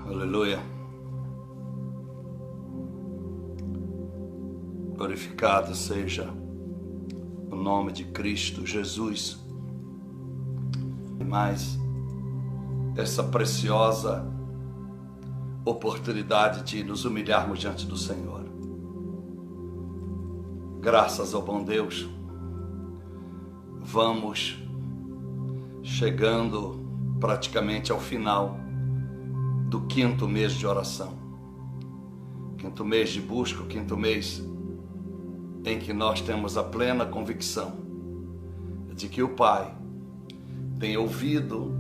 Aleluia. Glorificado seja o nome de Cristo Jesus. E mais essa preciosa oportunidade de nos humilharmos diante do Senhor. Graças ao bom Deus, vamos chegando praticamente ao final do 5º mês de oração. 5º mês de busca, o 5º mês em que nós temos a plena convicção de que o Pai tem ouvido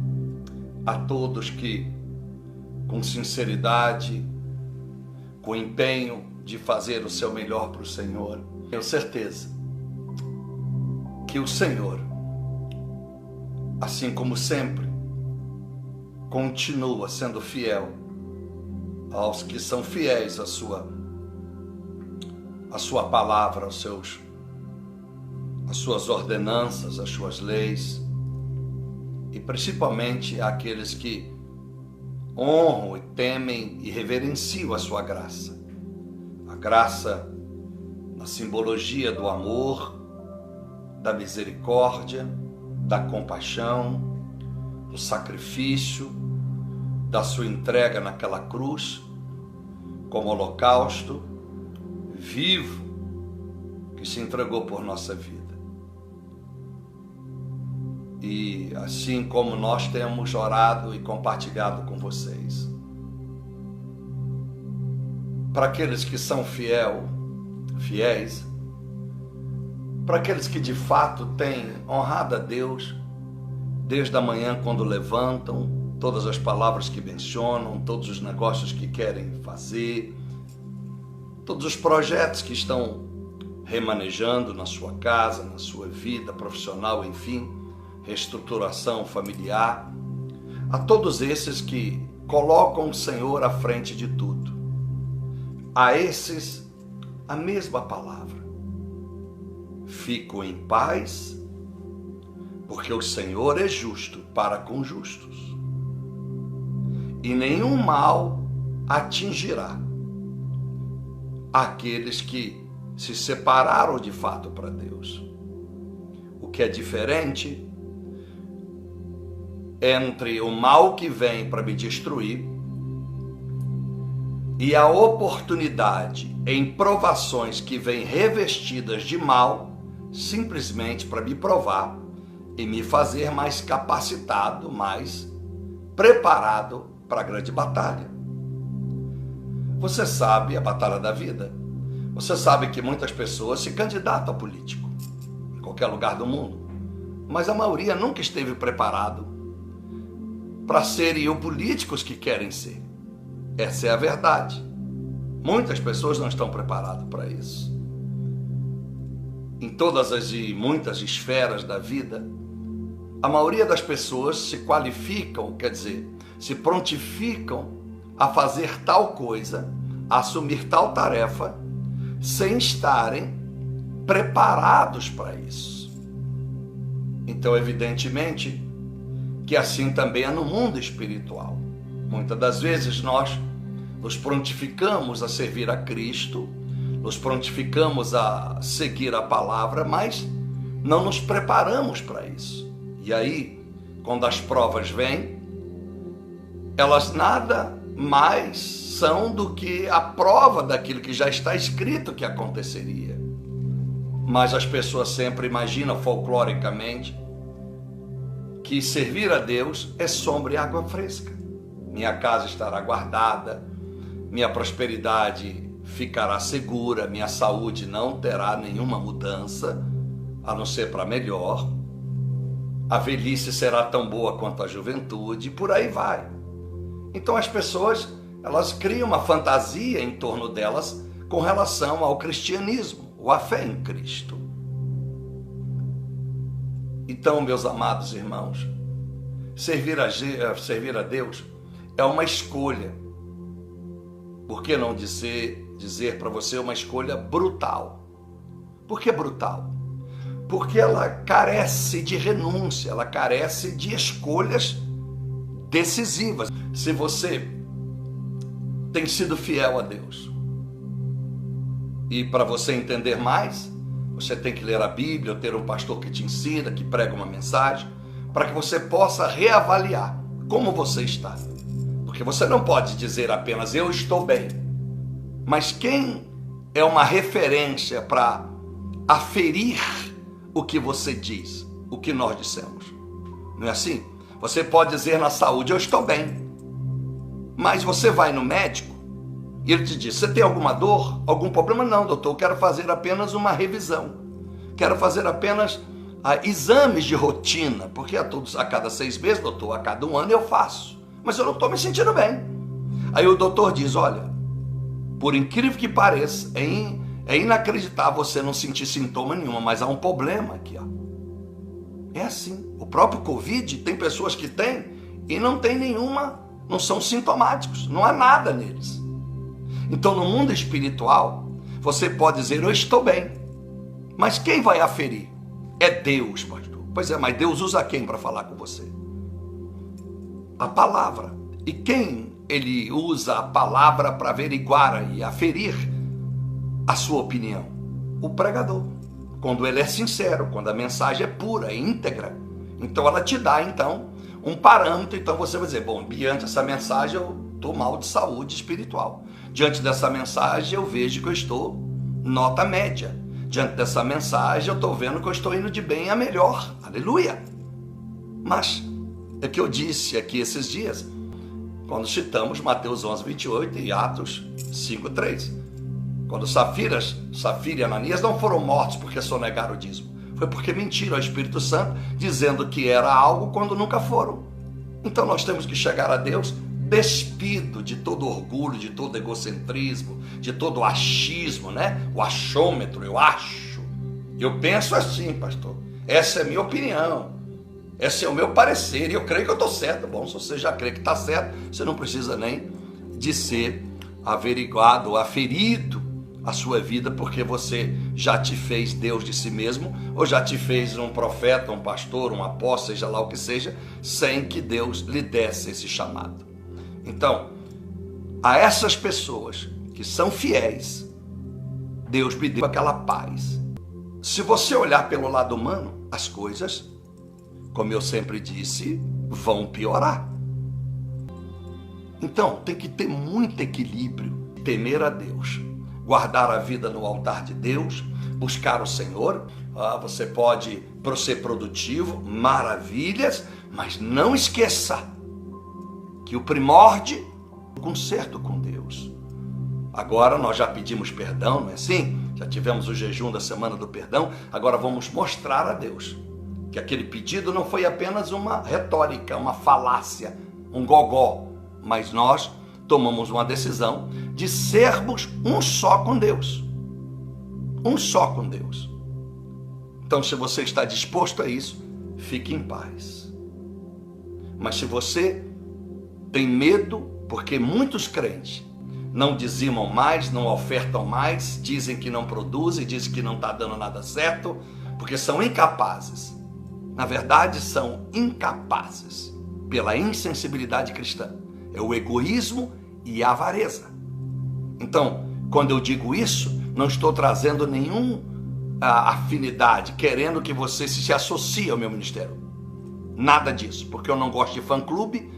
a todos que, com sinceridade, com empenho de fazer o seu melhor para o Senhor, tenho certeza que o Senhor, assim como sempre, continua sendo fiel aos que são fiéis à sua palavra, às suas ordenanças, às suas leis, e principalmente àqueles que honram e temem e reverenciam a sua graça. A graça na simbologia do amor, da misericórdia, da compaixão, do sacrifício, da sua entrega naquela cruz, como holocausto vivo que se entregou por nossa vida. E assim como nós temos orado e compartilhado com vocês, para aqueles que são fiéis, para aqueles que de fato têm honrado a Deus, desde a manhã quando levantam, todas as palavras que mencionam, todos os negócios que querem fazer, todos os projetos que estão remanejando na sua casa, na sua vida profissional, enfim, reestruturação familiar, a todos esses que colocam o Senhor à frente de tudo. A esses, a mesma palavra: fico em paz, porque o Senhor é justo para com justos, e nenhum mal atingirá aqueles que se separaram de fato para Deus. O que é diferente entre o mal que vem para me destruir e a oportunidade em provações que vêm revestidas de mal, simplesmente para me provar e me fazer mais capacitado, mais preparado para a grande batalha. Você sabe a batalha da vida. Você sabe que muitas pessoas se candidatam a político em qualquer lugar do mundo, mas a maioria nunca esteve preparado para serem os políticos que querem ser. Essa é a verdade. Muitas pessoas não estão preparadas para isso. Em todas as e muitas esferas da vida, a maioria das pessoas se qualificam, quer dizer, se prontificam a fazer tal coisa, a assumir tal tarefa, sem estarem preparados para isso. Então, evidentemente, que assim também é no mundo espiritual. Muitas das vezes nós nos prontificamos a servir a Cristo, nos prontificamos a seguir a palavra, mas não nos preparamos para isso. E aí, quando as provas vêm, elas nada mais são do que a prova daquilo que já está escrito que aconteceria. Mas as pessoas sempre imaginam folcloricamente que servir a Deus é sombra e água fresca. Minha casa estará guardada, minha prosperidade ficará segura, minha saúde não terá nenhuma mudança, a não ser para melhor, a velhice será tão boa quanto a juventude, e por aí vai. Então as pessoas, elas criam uma fantasia em torno delas com relação ao cristianismo, ou à fé em Cristo. Então, meus amados irmãos, servir a Deus é uma escolha. Por que não dizer para você uma escolha brutal? Por que brutal? Porque ela carece de renúncia, ela carece de escolhas decisivas. Se você tem sido fiel a Deus. E para você entender mais, você tem que ler a Bíblia, ter um pastor que te ensina, que prega uma mensagem, para que você possa reavaliar como você está. Porque você não pode dizer apenas eu estou bem. Mas quem é uma referência para aferir o que você diz, o que nós dissemos? Não é assim? Você pode dizer na saúde, eu estou bem. Mas você vai no médico e ele te diz, você tem alguma dor, algum problema? Não, doutor, eu quero fazer apenas uma revisão. Quero fazer apenas exames de rotina, porque a cada 6 meses, doutor, a cada 1 ano eu faço. Mas eu não estou me sentindo bem. Aí o doutor diz, olha, por incrível que pareça, é inacreditável você não sentir sintoma nenhuma, mas há um problema aqui, ó. É assim. O próprio Covid, tem pessoas que têm e não tem nenhuma, não são sintomáticos, não há nada neles. Então, no mundo espiritual, você pode dizer, eu estou bem. Mas quem vai aferir? É Deus, pastor. Pois é, mas Deus usa quem para falar com você? A palavra. E quem ele usa a palavra para averiguar e aferir a sua opinião? O pregador. Quando ele é sincero, quando a mensagem é pura, é íntegra. Então ela te dá, então, um parâmetro. Então você vai dizer, bom, diante dessa mensagem eu estou mal de saúde espiritual. Diante dessa mensagem eu vejo que eu estou nota média. Diante dessa mensagem eu estou vendo que eu estou indo de bem a melhor. Aleluia! Mas é que eu disse aqui esses dias, quando citamos Mateus 11, 28 e Atos 5, 3. Quando Safira e Ananias não foram mortos porque sonegaram o dízimo. Foi porque mentiram ao Espírito Santo, dizendo que era algo quando nunca foram. Então nós temos que chegar a Deus despido de todo orgulho, de todo egocentrismo, de todo achismo, né? O achômetro, eu acho. Eu penso assim, pastor. Essa é a minha opinião. Esse é o meu parecer. E eu creio que eu estou certo. Bom, se você já crê que está certo, você não precisa nem de ser averiguado ou aferido a sua vida, porque você já te fez Deus de si mesmo, ou já te fez um profeta, um pastor, um apóstolo, seja lá o que seja, sem que Deus lhe desse esse chamado. Então, a essas pessoas que são fiéis, Deus me deu aquela paz. Se você olhar pelo lado humano, as coisas, como eu sempre disse, vão piorar. Então, tem que ter muito equilíbrio, temer a Deus, guardar a vida no altar de Deus, buscar o Senhor. Você pode ser produtivo, maravilhas, mas não esqueça que o primórdio é o conserto com Deus. Agora nós já pedimos perdão, não é assim? Já tivemos o jejum da semana do perdão, agora vamos mostrar a Deus que aquele pedido não foi apenas uma retórica, uma falácia, um gogó, mas nós tomamos uma decisão de sermos um só com Deus. Um só com Deus. Então, se você está disposto a isso, fique em paz. Mas se você tem medo, porque muitos crentes não dizimam mais, não ofertam mais, dizem que não produzem, dizem que não está dando nada certo, porque são incapazes. Na verdade, são incapazes pela insensibilidade cristã. É o egoísmo e a avareza. Então, quando eu digo isso, não estou trazendo nenhuma afinidade, querendo que você se associe ao meu ministério. Nada disso, porque eu não gosto de fã-clube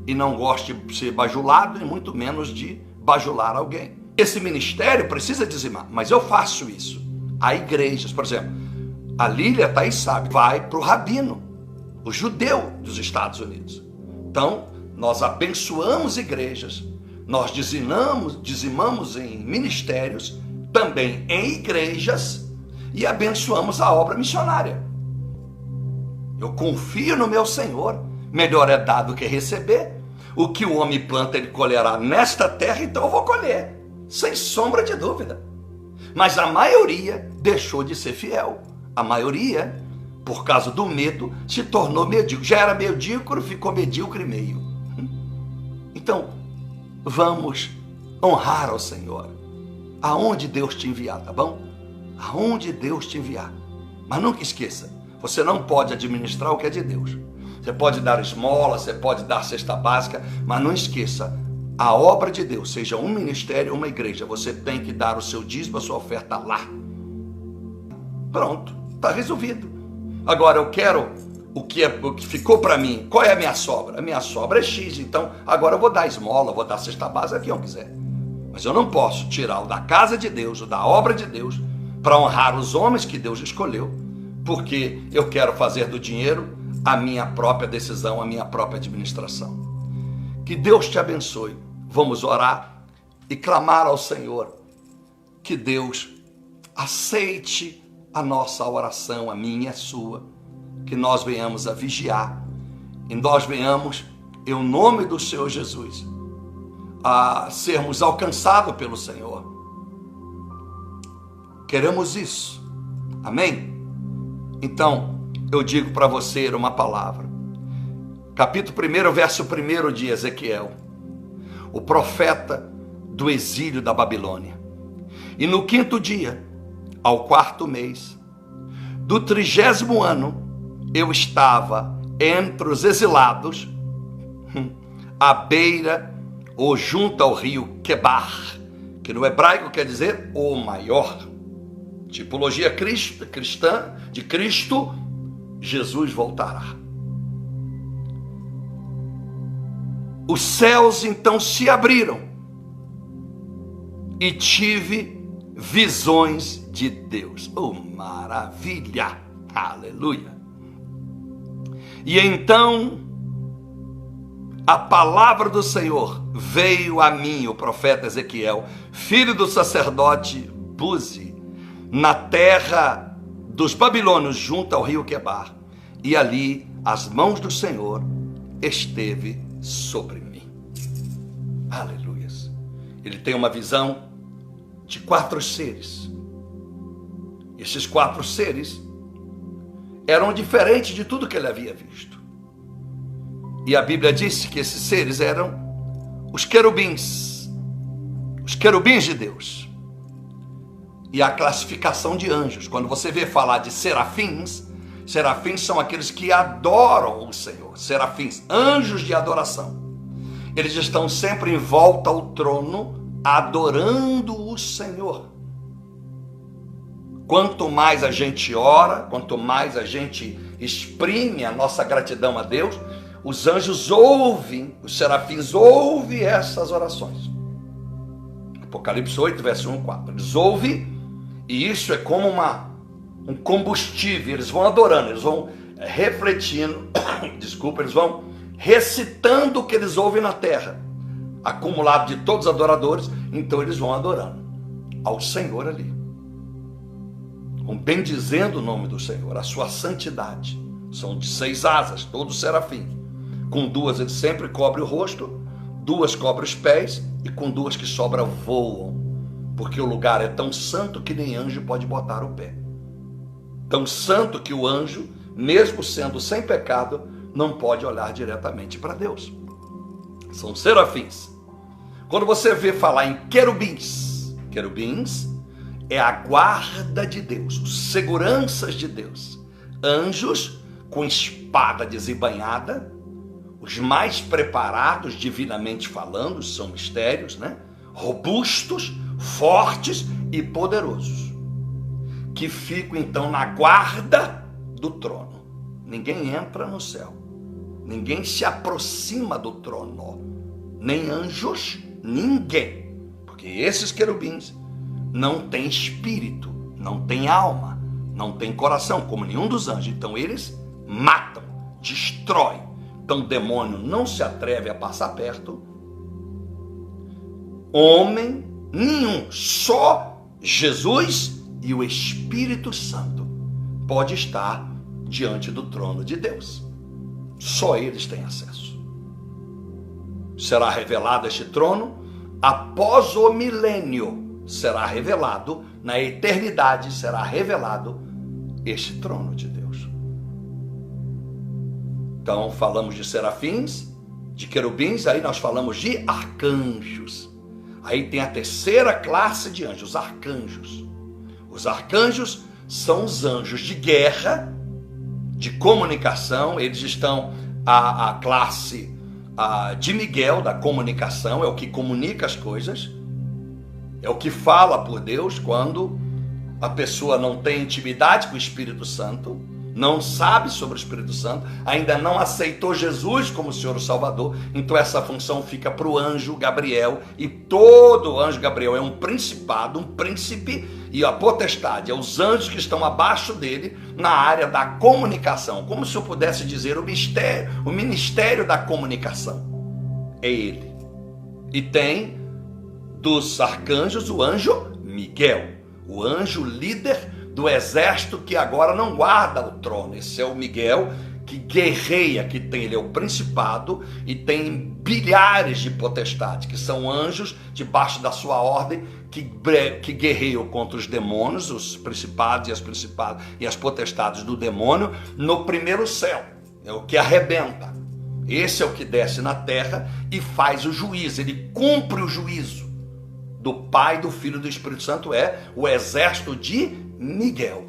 e não gosto de ser bajulado e muito menos de bajular alguém. Esse ministério precisa dizimar, mas eu faço isso. Há igrejas, por exemplo, a Lília Thaís sabe, vai para o rabino, o judeu dos Estados Unidos. Então, nós abençoamos igrejas, nós dizimamos em ministérios, também em igrejas, e abençoamos a obra missionária. Eu confio no meu Senhor, melhor é dar do que receber. O que o homem planta, ele colherá nesta terra, então eu vou colher, sem sombra de dúvida. Mas a maioria deixou de ser fiel. A maioria, por causa do medo, se tornou medíocre. Já era medíocre, ficou medíocre meio. Então, vamos honrar ao Senhor. Aonde Deus te enviar, tá bom? Aonde Deus te enviar. Mas nunca esqueça, você não pode administrar o que é de Deus. Você pode dar esmola, você pode dar cesta básica, mas não esqueça, a obra de Deus, seja um ministério ou uma igreja, você tem que dar o seu dízimo, a sua oferta lá. Pronto, está resolvido. Agora eu quero o que ficou para mim. Qual é a minha sobra? A minha sobra é X, então agora eu vou dar esmola, vou dar cesta básica, quem eu quiser. Mas eu não posso tirar o da casa de Deus, o da obra de Deus, para honrar os homens que Deus escolheu, porque eu quero fazer do dinheiro a minha própria decisão, a minha própria administração. Que Deus te abençoe. Vamos orar e clamar ao Senhor que Deus aceite a nossa oração, a minha e a sua, que nós venhamos a vigiar e nós venhamos, em nome do Senhor Jesus, a sermos alcançados pelo Senhor. Queremos isso. Amém? Então, eu digo para você uma palavra. Capítulo 1, verso 1 de Ezequiel. O profeta do exílio da Babilônia. E no 5º dia, ao 4º mês, do 30º ano, eu estava entre os exilados, à beira ou junto ao rio Quebar, que no hebraico quer dizer o maior. Tipologia cristã de Cristo, Jesus voltará. Os céus então se abriram e tive visões de Deus. Oh, maravilha! Aleluia! E então a palavra do Senhor veio a mim, o profeta Ezequiel, filho do sacerdote Buzi, na terra dos babilônios, junto ao rio Quebar. E ali as mãos do Senhor esteve sobre mim. Aleluias. Ele tem uma visão de 4 seres. Esses 4 seres eram diferentes de tudo que ele havia visto. E a Bíblia disse que esses seres eram os querubins de Deus. E a classificação de anjos. Quando você vê falar de serafins, serafins são aqueles que adoram o Senhor. Serafins, anjos de adoração. Eles estão sempre em volta ao trono, adorando o Senhor. Quanto mais a gente ora, quanto mais a gente exprime a nossa gratidão a Deus, os anjos ouvem, os serafins ouvem essas orações. Apocalipse 8, verso 1 e 4. Eles ouvem, e isso é como um combustível. Eles vão adorando, eles vão refletindo, eles vão recitando o que eles ouvem na terra, acumulado de todos os adoradores. Então eles vão adorando ao Senhor ali, vão bendizendo o nome do Senhor, a sua santidade. São de 6 asas, todos serafins. Com 2 ele sempre cobre o rosto, 2 cobre os pés, e com 2 que sobram voam, porque o lugar é tão santo que nem anjo pode botar o pé. Tão santo que o anjo, mesmo sendo sem pecado, não pode olhar diretamente para Deus. São serafins. Quando você vê falar em querubins, querubins é a guarda de Deus, os seguranças de Deus. Anjos com espada desembainhada, os mais preparados divinamente falando, são mistérios, né? Robustos, fortes e poderosos, que ficam então na guarda do trono. Ninguém entra no céu, ninguém se aproxima do trono, nem anjos, ninguém, porque esses querubins não têm espírito, não têm alma, não têm coração, como nenhum dos anjos. Então eles matam, destroem. Então o demônio não se atreve a passar perto, homem nenhum, só Jesus e o Espírito Santo pode estar diante do trono de Deus. Só eles têm acesso. Será revelado este trono após o milênio. Será revelado na eternidade, será revelado este trono de Deus. Então falamos de serafins, de querubins, aí nós falamos de arcanjos. Aí tem a terceira classe de anjos, arcanjos. Os arcanjos são os anjos de guerra, de comunicação. Eles estão a classe de Miguel, da comunicação, é o que comunica as coisas, é o que fala por Deus quando a pessoa não tem intimidade com o Espírito Santo, não sabe sobre o Espírito Santo, ainda não aceitou Jesus como Senhor e Salvador. Então essa função fica para o anjo Gabriel, e todo anjo Gabriel é um principado, um príncipe, e a potestade é os anjos que estão abaixo dele na área da comunicação, como se eu pudesse dizer o ministério da comunicação é ele. E tem dos arcanjos o anjo Miguel, o anjo líder do exército que agora não guarda o trono. Esse é o Miguel que guerreia, ele é o principado, e tem bilhares de potestades, que são anjos debaixo da sua ordem, que guerreiam contra os demônios, os principados e as potestades do demônio no primeiro céu. É o que arrebenta. Esse é o que desce na terra e faz o juízo, ele cumpre o juízo do Pai, do Filho e do Espírito Santo, é o exército de Miguel.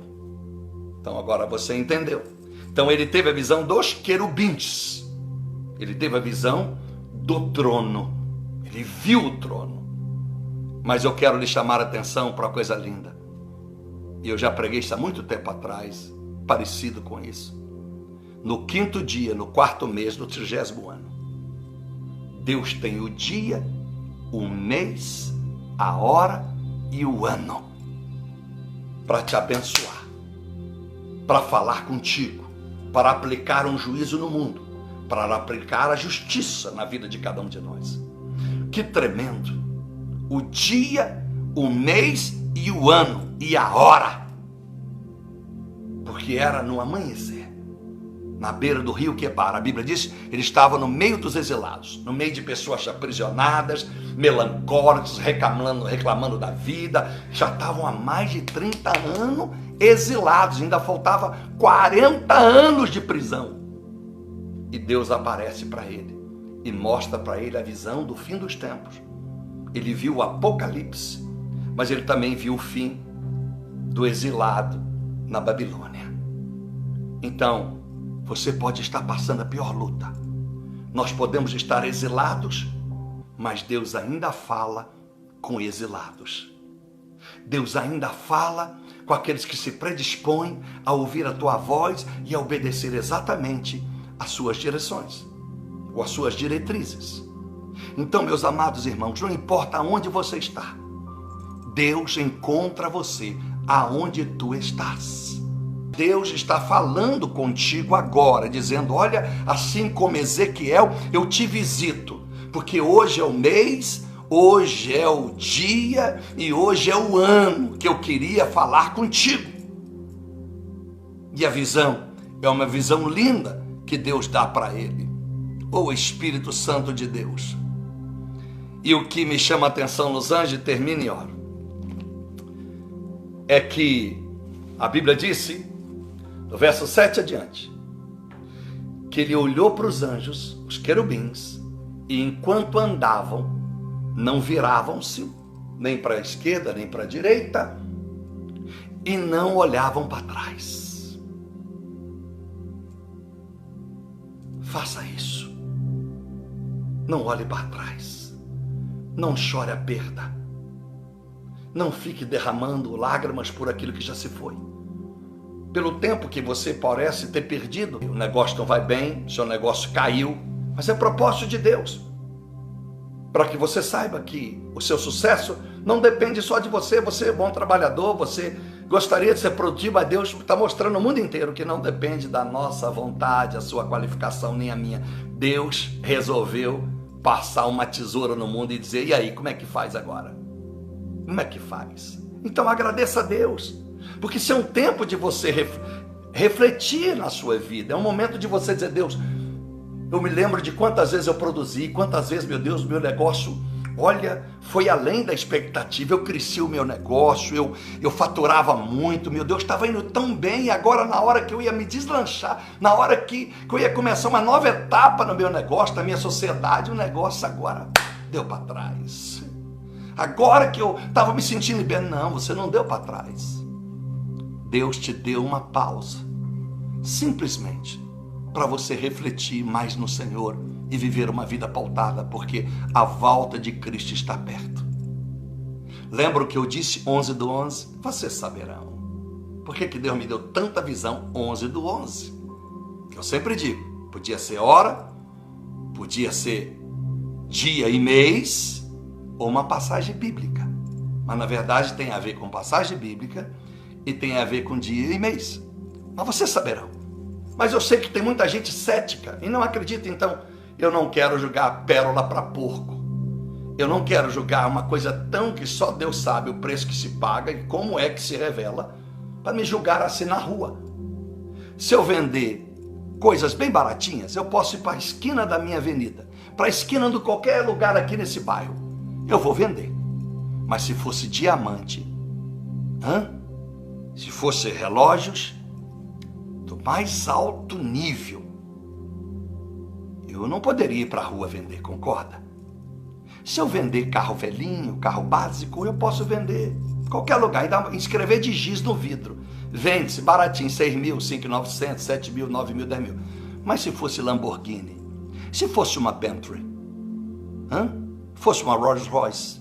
Então agora você entendeu. Então ele teve a visão dos querubins, ele teve a visão do trono, ele viu o trono. Mas eu quero lhe chamar a atenção para uma coisa linda, e eu já preguei isso há muito tempo atrás, parecido com isso. No 5º dia, no 4º mês, no 30º ano, Deus tem o dia, o mês, a hora e o ano para te abençoar, para falar contigo, para aplicar um juízo no mundo, para aplicar a justiça na vida de cada um de nós. Que tremendo! O dia, o mês e o ano e a hora, porque era no amanhecer, na beira do rio Quebar. A Bíblia diz, ele estava no meio dos exilados, no meio de pessoas aprisionadas, melancólicos, reclamando da vida. Já estavam há mais de 30 anos exilados, ainda faltava 40 anos de prisão. E Deus aparece para ele e mostra para ele a visão do fim dos tempos. Ele viu o Apocalipse, mas ele também viu o fim do exilado na Babilônia. Então, você pode estar passando a pior luta. Nós podemos estar exilados, mas Deus ainda fala com exilados. Deus ainda fala com aqueles que se predispõem a ouvir a tua voz e a obedecer exatamente às suas direções, ou às suas diretrizes. Então, meus amados irmãos, não importa onde você está, Deus encontra você aonde tu estás. Deus está falando contigo agora, dizendo, olha, assim como Ezequiel, eu te visito, porque hoje é o mês, hoje é o dia e hoje é o ano que eu queria falar contigo. E a visão é uma visão linda que Deus dá para ele, o Espírito Santo de Deus. E o que me chama a atenção nos anjos, termina e oro, é que a Bíblia disse, no verso 7 adiante, que ele olhou para os anjos, os querubins, e enquanto andavam, não viravam-se, nem para a esquerda, nem para a direita, e não olhavam para trás. Faça isso. Não olhe para trás. Não chore a perda. Não fique derramando lágrimas por aquilo que já se foi. Pelo tempo que você parece ter perdido, o negócio não vai bem, seu negócio caiu, mas é propósito de Deus. Para que você saiba que o seu sucesso não depende só de você. Você é bom trabalhador, você gostaria de ser produtivo, mas Deus está mostrando no mundo inteiro que não depende da nossa vontade, a sua qualificação, nem a minha. Deus resolveu passar uma tesoura no mundo e dizer, e aí, como é que faz agora? Como é que faz? Então agradeça a Deus, porque isso é um tempo de você refletir na sua vida, é um momento de você dizer, Deus, eu me lembro de quantas vezes eu produzi, quantas vezes, meu Deus, meu negócio, olha, foi além da expectativa, eu cresci o meu negócio, eu faturava muito, meu Deus, estava indo tão bem, e agora na hora que eu ia me deslanchar, na hora que eu ia começar uma nova etapa no meu negócio, na minha sociedade, o negócio agora deu para trás. Agora que eu estava me sentindo bem, não, você não deu para trás. Deus te deu uma pausa, simplesmente para você refletir mais no Senhor e viver uma vida pautada, porque a volta de Cristo está perto. Lembra o que eu disse 11/11? Vocês saberão. Por que Deus me deu tanta visão 11/11? Eu sempre digo, podia ser hora, podia ser dia e mês, ou uma passagem bíblica. Mas na verdade tem a ver com passagem bíblica e tem a ver com dia e mês. Mas vocês saberão. Mas eu sei que tem muita gente cética e não acredita, então eu não quero julgar pérola para porco. Eu não quero julgar uma coisa tão que só Deus sabe o preço que se paga e como é que se revela, para me julgar assim na rua. Se eu vender coisas bem baratinhas, eu posso ir para a esquina da minha avenida, para a esquina de qualquer lugar aqui nesse bairro. Eu vou vender. Mas se fosse diamante, se fosse relógios do mais alto nível, eu não poderia ir para a rua vender, concorda? Se eu vender carro velhinho, carro básico, eu posso vender em qualquer lugar e escrever de giz no vidro. Vende-se baratinho, 6 mil, 5.900, 7 mil, 9 mil, 10 mil. Mas se fosse Lamborghini, se fosse uma Bentley, fosse uma Rolls Royce,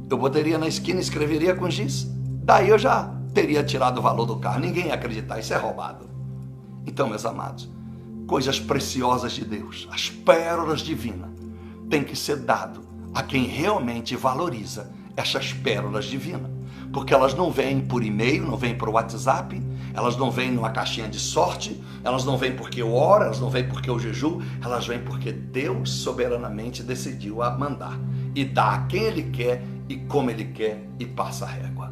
eu botaria na esquina e escreveria com giz. Daí eu já teria tirado o valor do carro. Ninguém ia acreditar, isso é roubado. Então, meus amados, coisas preciosas de Deus, as pérolas divinas, tem que ser dado a quem realmente valoriza essas pérolas divinas. Porque elas não vêm por e-mail, não vêm por WhatsApp, elas não vêm numa caixinha de sorte, elas não vêm porque eu oro, elas não vêm porque eu jejuo, elas vêm porque Deus soberanamente decidiu a mandar e dá a quem Ele quer e como Ele quer e passa a régua.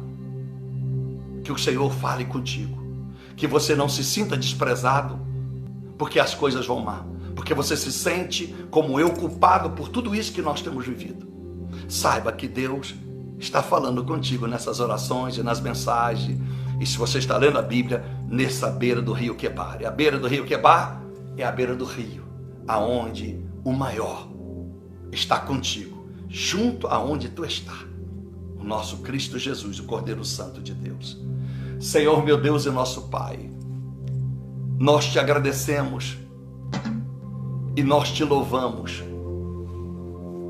Que o Senhor fale contigo, que você não se sinta desprezado porque as coisas vão mal, porque você se sente como eu culpado por tudo isso que nós temos vivido. Saiba que Deus está falando contigo nessas orações e nas mensagens. E se você está lendo a Bíblia, nessa beira do rio Quebar. E a beira do rio Quebar é a beira do rio, aonde o maior está contigo, junto aonde tu está. O nosso Cristo Jesus, o Cordeiro Santo de Deus. Senhor, meu Deus e nosso Pai, nós te agradecemos e nós te louvamos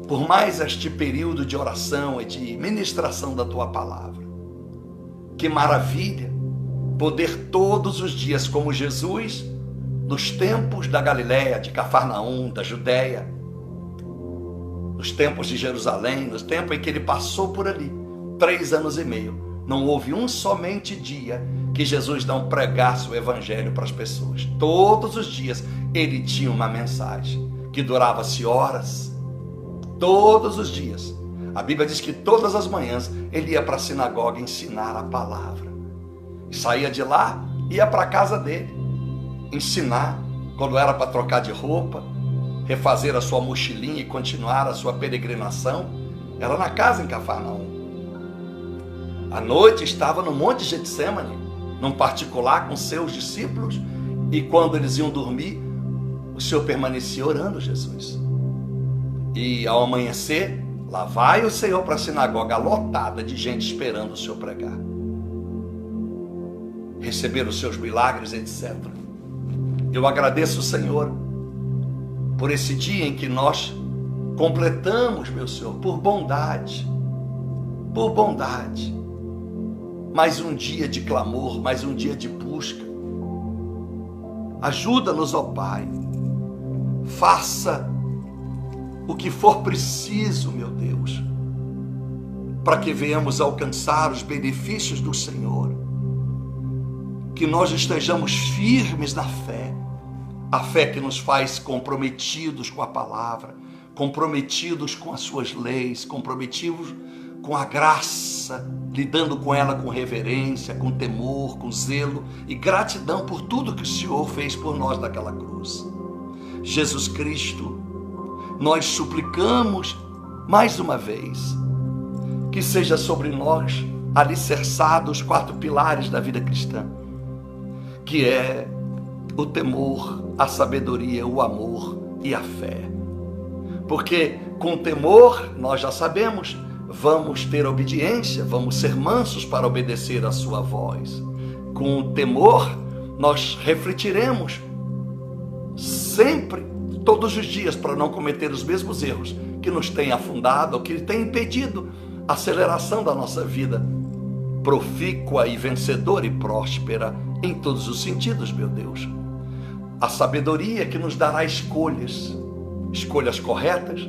por mais este período de oração e de ministração da tua palavra. Que maravilha poder todos os dias, como Jesus, nos tempos da Galiléia, de Cafarnaum, da Judéia, nos tempos de Jerusalém, nos tempos em que ele passou por ali, 3 anos e meio, não houve um somente dia que Jesus não pregasse o evangelho para as pessoas. Todos os dias ele tinha uma mensagem que durava-se horas. Todos os dias. A Bíblia diz que todas as manhãs ele ia para a sinagoga ensinar a palavra. E saía de lá, ia para a casa dele, ensinar. Quando era para trocar de roupa, refazer a sua mochilinha e continuar a sua peregrinação, era na casa em Cafarnaum. À noite estava no Monte Getsêmani, num particular com seus discípulos, e quando eles iam dormir, o Senhor permanecia orando, Jesus. E ao amanhecer, lá vai o Senhor para a sinagoga lotada de gente esperando o Senhor pregar, receber os seus milagres, etc. Eu agradeço o Senhor por esse dia em que nós completamos, meu Senhor, por bondade, mais um dia de clamor, mais um dia de busca. Ajuda-nos, ó Pai, faça o que for preciso, meu Deus, para que venhamos alcançar os benefícios do Senhor, que nós estejamos firmes na fé, a fé que nos faz comprometidos com a palavra, comprometidos com as suas leis, comprometidos com a graça, lidando com ela com reverência, com temor, com zelo e gratidão por tudo que o Senhor fez por nós naquela cruz. Jesus Cristo, nós suplicamos mais uma vez que seja sobre nós alicerçados os 4 pilares da vida cristã, que é o temor, a sabedoria, o amor e a fé. Porque com temor, nós já sabemos, vamos ter obediência, vamos ser mansos para obedecer a sua voz. Com temor, nós refletiremos sempre todos os dias para não cometer os mesmos erros que nos têm afundado, ou que têm impedido a aceleração da nossa vida profícua e vencedora e próspera em todos os sentidos, meu Deus. A sabedoria que nos dará escolhas corretas,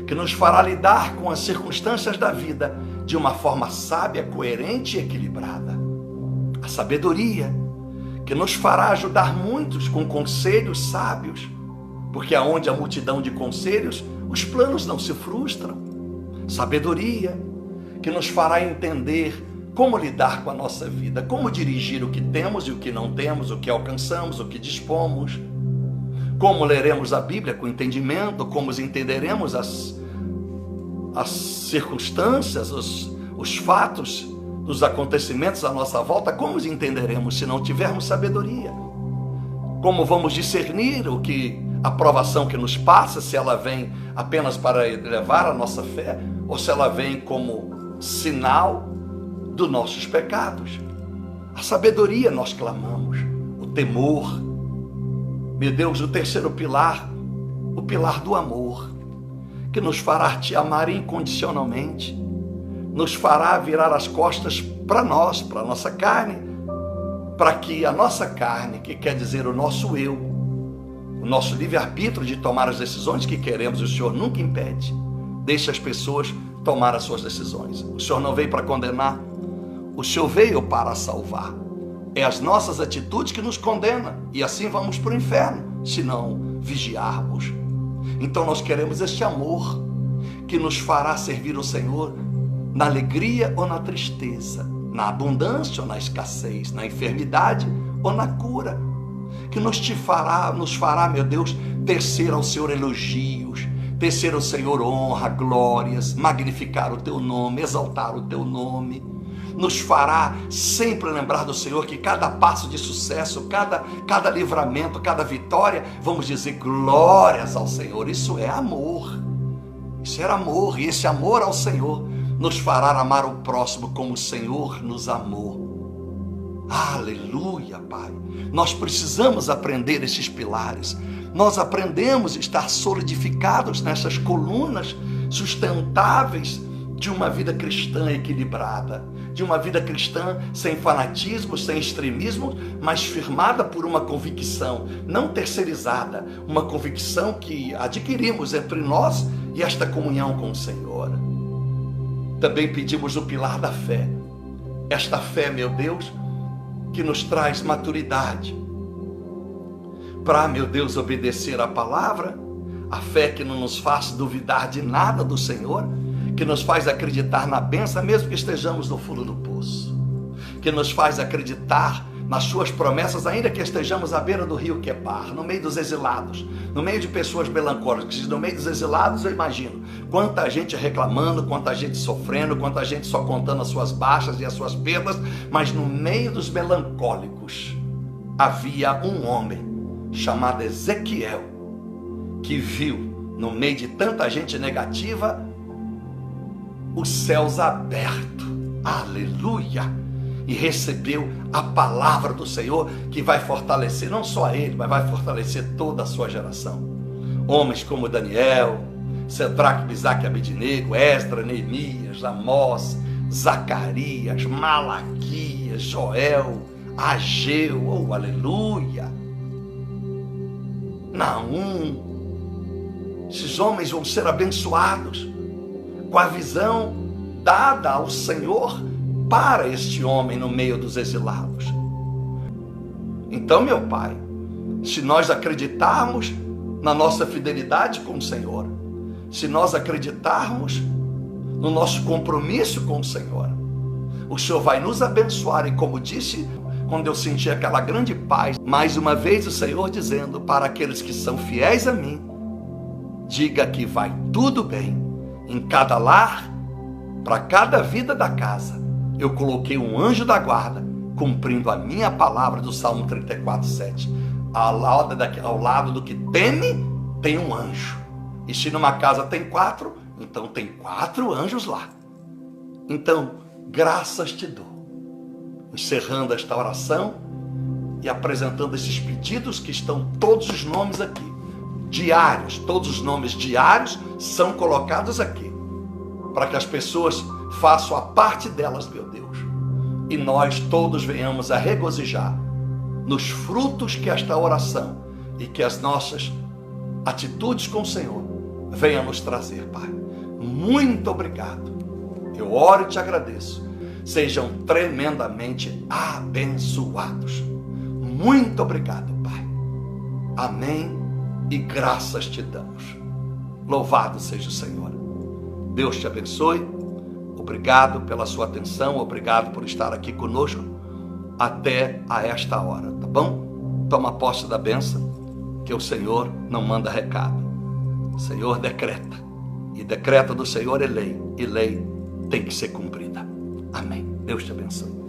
que nos fará lidar com as circunstâncias da vida de uma forma sábia, coerente e equilibrada. A sabedoria que nos fará ajudar muitos com conselhos sábios, porque aonde há multidão de conselhos, os planos não se frustram. Sabedoria que nos fará entender como lidar com a nossa vida, como dirigir o que temos e o que não temos, o que alcançamos, o que dispomos, como leremos a Bíblia com entendimento, como entenderemos as circunstâncias, os fatos dos acontecimentos à nossa volta, como os entenderemos se não tivermos sabedoria? Como vamos discernir a provação que nos passa, se ela vem apenas para elevar a nossa fé, ou se ela vem como sinal dos nossos pecados? A sabedoria nós clamamos, o temor. Meu Deus, o terceiro pilar, o pilar do amor, que nos fará te amar incondicionalmente, nos fará virar as costas para nós, para a nossa carne, para que a nossa carne, que quer dizer o nosso eu, o nosso livre-arbítrio de tomar as decisões que queremos, o Senhor nunca impede. Deixa as pessoas tomar as suas decisões. O Senhor não veio para condenar, o Senhor veio para salvar. É as nossas atitudes que nos condenam, e assim vamos para o inferno, se não vigiarmos. Então nós queremos este amor que nos fará servir o Senhor na alegria ou na tristeza, na abundância ou na escassez, na enfermidade ou na cura, que nos fará, meu Deus, tecer ao Senhor elogios, tecer ao Senhor honra, glórias, magnificar o teu nome, exaltar o teu nome. Nos fará sempre lembrar do Senhor, que cada passo de sucesso, cada livramento, cada vitória, vamos dizer glórias ao Senhor. Isso é amor, isso é amor, e esse amor ao Senhor nos fará amar o próximo como o Senhor nos amou. Aleluia, Pai. Nós precisamos aprender esses pilares. Nós aprendemos a estar solidificados nessas colunas sustentáveis de uma vida cristã equilibrada, de uma vida cristã sem fanatismo, sem extremismo, mas firmada por uma convicção, não terceirizada, uma convicção que adquirimos entre nós e esta comunhão com o Senhor. Também pedimos o pilar da fé, esta fé, meu Deus, que nos traz maturidade para, meu Deus, obedecer a palavra, a fé que não nos faz duvidar de nada do Senhor, que nos faz acreditar na bênção mesmo que estejamos no fundo do poço, que nos faz acreditar nas suas promessas ainda que estejamos à beira do rio Quebar, no meio dos exilados, no meio de pessoas melancólicas. No meio dos exilados eu imagino quanta gente reclamando, quanta gente sofrendo, quanta gente só contando as suas baixas e as suas perdas, mas no meio dos melancólicos havia um homem chamado Ezequiel, que viu no meio de tanta gente negativa os céus abertos, aleluia, e recebeu a palavra do Senhor, que vai fortalecer não só a ele, mas vai fortalecer toda a sua geração. Homens como Daniel, Sedraque, Misaque e Abednego, Esdras, Neemias, Amós, Zacarias, Malaquias, Joel, Ageu, oh aleluia, Naum. Esses homens vão ser abençoados com a visão dada ao Senhor para este homem no meio dos exilados. Então, meu Pai, se nós acreditarmos na nossa fidelidade com o Senhor, se nós acreditarmos no nosso compromisso com o Senhor, o Senhor vai nos abençoar. E como disse, quando eu senti aquela grande paz, mais uma vez o Senhor dizendo para aqueles que são fiéis a mim, diga que vai tudo bem. Em cada lar, para cada vida da casa, eu coloquei um anjo da guarda, cumprindo a minha palavra do Salmo 34:7. Ao lado do que teme, tem um anjo. E se numa casa tem 4, então tem 4 anjos lá. Então, graças te dou. Encerrando esta oração e apresentando esses pedidos, que estão todos os nomes aqui. diários, todos os nomes diários são colocados aqui, para que as pessoas façam a parte delas, meu Deus, e nós todos venhamos a regozijar nos frutos que esta oração e que as nossas atitudes com o Senhor venham nos trazer, Pai. Muito obrigado. Eu oro e te agradeço. Sejam tremendamente abençoados. Muito obrigado, Pai. Amém e graças te damos. Louvado seja o Senhor. Deus te abençoe. Obrigado pela sua atenção. Obrigado por estar aqui conosco até a esta hora, tá bom? Toma posse da bênção, que o Senhor não manda recado. O Senhor decreta. E decreta do Senhor é lei. E lei tem que ser cumprida. Amém. Deus te abençoe.